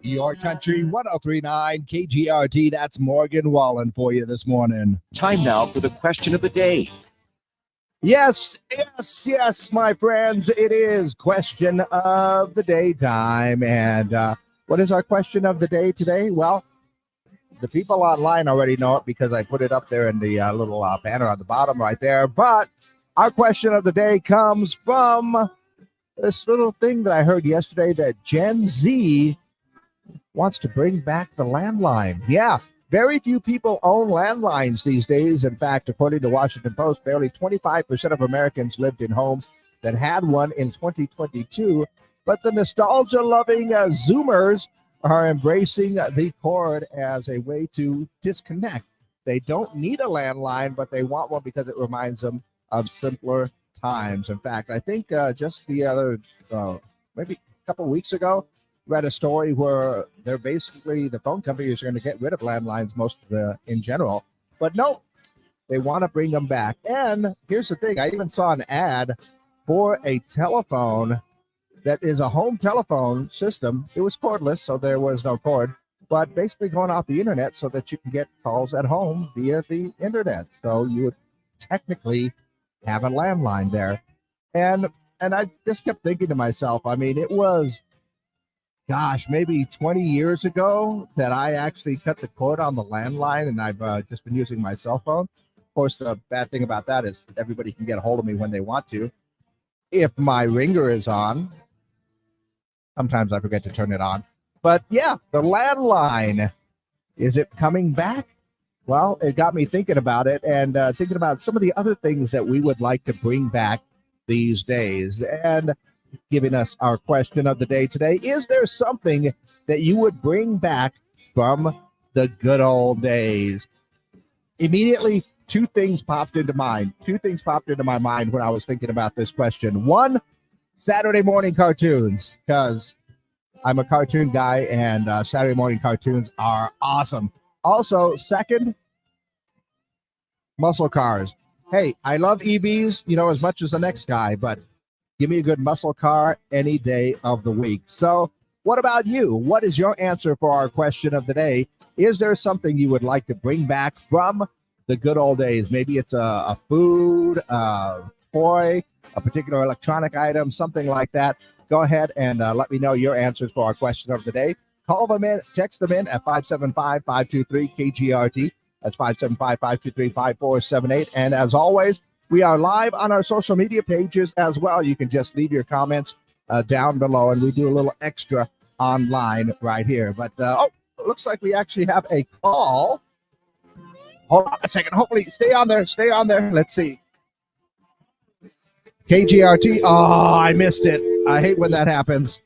Your Country 1039 KGRT. That's Morgan Wallen for you this morning. Time now for the question of the day. Yes, my friends. It is question of the day time. And what is our question of the day today? Well, the people online already know it because I put it up there in the little banner on the bottom right there. But our question of the day comes from this little thing that I heard yesterday that Gen Z wants to bring back the landline. Yeah, very few people own landlines these days. In fact, according to Washington Post, barely 25% of Americans lived in homes that had one in 2022. But the nostalgia-loving Zoomers are embracing the cord as a way to disconnect. They don't need a landline, but they want one because it reminds them of simpler times. In fact, I think just the other, maybe a couple of weeks ago, read a story where they're basically, the phone companies are going to get rid of landlines in general. But no, they want to bring them back. And here's the thing, I even saw an ad for a telephone that is a home telephone system. It was cordless, so there was no cord, but basically going off the internet so that you can get calls at home via the internet. So you would technically have a landline there. And I just kept thinking to myself, I mean, it was, maybe 20 years ago that I actually cut the cord on the landline, and I've just been using my cell phone. Of course, the bad thing about that is everybody can get a hold of me when they want to. If my ringer is on, sometimes I forget to turn it on. But yeah, the landline, is it coming back? Well, it got me thinking about it and thinking about some of the other things that we would like to bring back these days. And giving us our question of the day today, is there something that you would bring back from the good old days? Immediately, two things popped into my mind when I was thinking about this question. One, Saturday morning cartoons, because I'm a cartoon guy and Saturday morning cartoons are awesome. Also, second, muscle cars. Hey, I love EVs, as much as the next guy, but give me a good muscle car any day of the week. So what about you? What is your answer for our question of the day? Is there something you would like to bring back from the good old days? Maybe it's a food, a toy, a particular electronic item, something like that. Go ahead and let me know your answers for our question of the day. Call them in, text them in at 575-523-KGRT. That's 575-523-5478. And as always, we are live on our social media pages as well. You can just leave your comments down below, and we do a little extra online right here. But, it looks like we actually have a call. Hold on a second. Hopefully, stay on there. Let's see. KGRT. Oh, I missed it. I hate when that happens.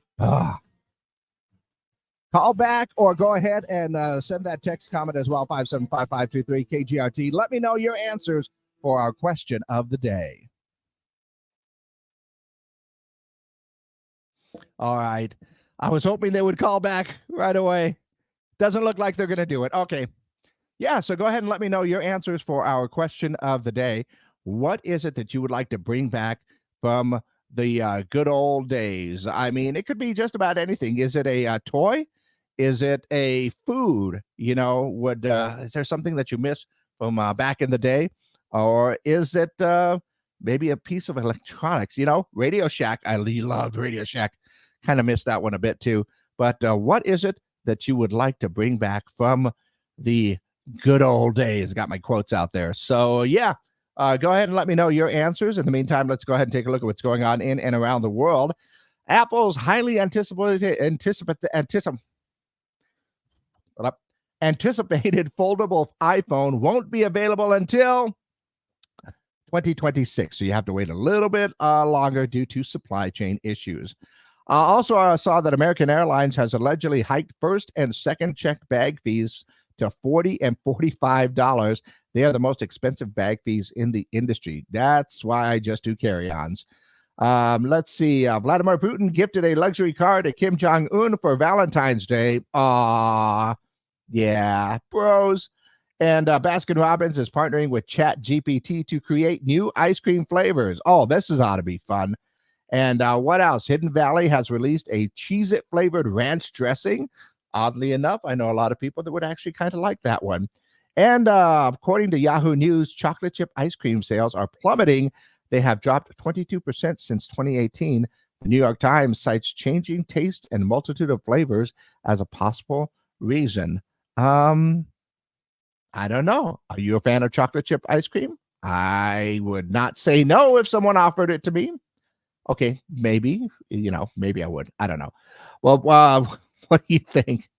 Call back or go ahead and send that text comment as well, 575-523-KGRT. Let me know your answers for our question of the day. All right. I was hoping they would call back right away. Doesn't look like they're going to do it. Okay. Yeah, so go ahead and let me know your answers for our question of the day. What is it that you would like to bring back from the good old days? I mean, it could be just about anything. Is it a toy? Is it a food? Is there something that you miss from back in the day? Or is it maybe a piece of electronics? Radio Shack. I loved Radio Shack. Kind of missed that one a bit too. But what is it that you would like to bring back from the good old days? Got my quotes out there. So yeah, go ahead and let me know your answers. In the meantime, let's go ahead and take a look at what's going on in and around the world. Apple's highly anticipated foldable iPhone won't be available until 2026. So you have to wait a little bit longer due to supply chain issues. Also, I saw that American Airlines has allegedly hiked first and second checked bag fees to $40 and $45. They are the most expensive bag fees in the industry. That's why I just do carry-ons. Let's see. Vladimir Putin gifted a luxury car to Kim Jong-un for Valentine's Day. Yeah, bros. And Baskin-Robbins is partnering with ChatGPT to create new ice cream flavors. Oh, this ought to be fun. And what else? Hidden Valley has released a Cheez-It flavored ranch dressing. Oddly enough, I know a lot of people that would actually kind of like that one. And according to Yahoo News, chocolate chip ice cream sales are plummeting. They have dropped 22% since 2018. The New York Times cites changing taste and multitude of flavors as a possible reason. I don't know. Are you a fan of chocolate chip ice cream? I would not say no if someone offered it to me. Okay, maybe, maybe I would. I don't know. Well, what do you think?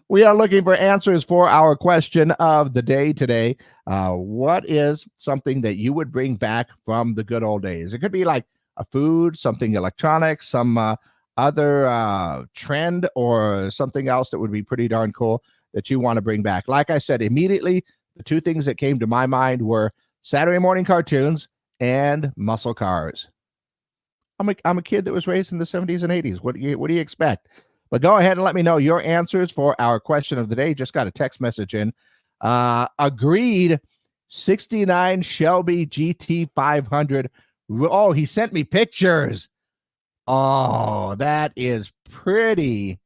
We are looking for answers for our question of the day today. What is something that you would bring back from the good old days? It could be like a food, something electronic, some other trend, or something else that would be pretty darn cool that you want to bring back. Like I said, immediately, the two things that came to my mind were Saturday morning cartoons and muscle cars. I'm a kid that was raised in the 70s and 80s. What do you expect? But go ahead and let me know your answers for our question of the day. Just got a text message in. Agreed. 69 Shelby GT 500. Oh, he sent me pictures. Oh, that is pretty.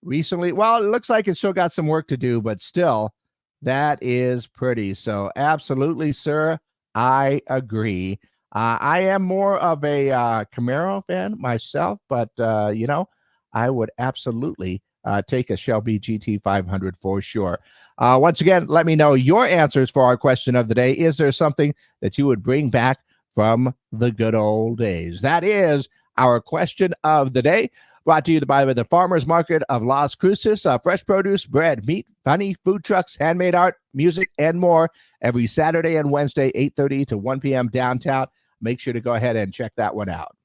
Recently, well, it looks like it's still got some work to do, but still, that is pretty. So absolutely, sir, I agree. I am more of a Camaro fan myself, but I would absolutely take a Shelby GT 500 for sure. Once again, let me know your answers for our question of the day. Is there something that you would bring back from the good old days? That is our question of the day. Brought to you by the Farmers Market of Las Cruces. Fresh produce, bread, meat, funny food trucks, handmade art, music, and more every Saturday and Wednesday, 8:30 to 1 p.m. downtown. Make sure to go ahead and check that one out.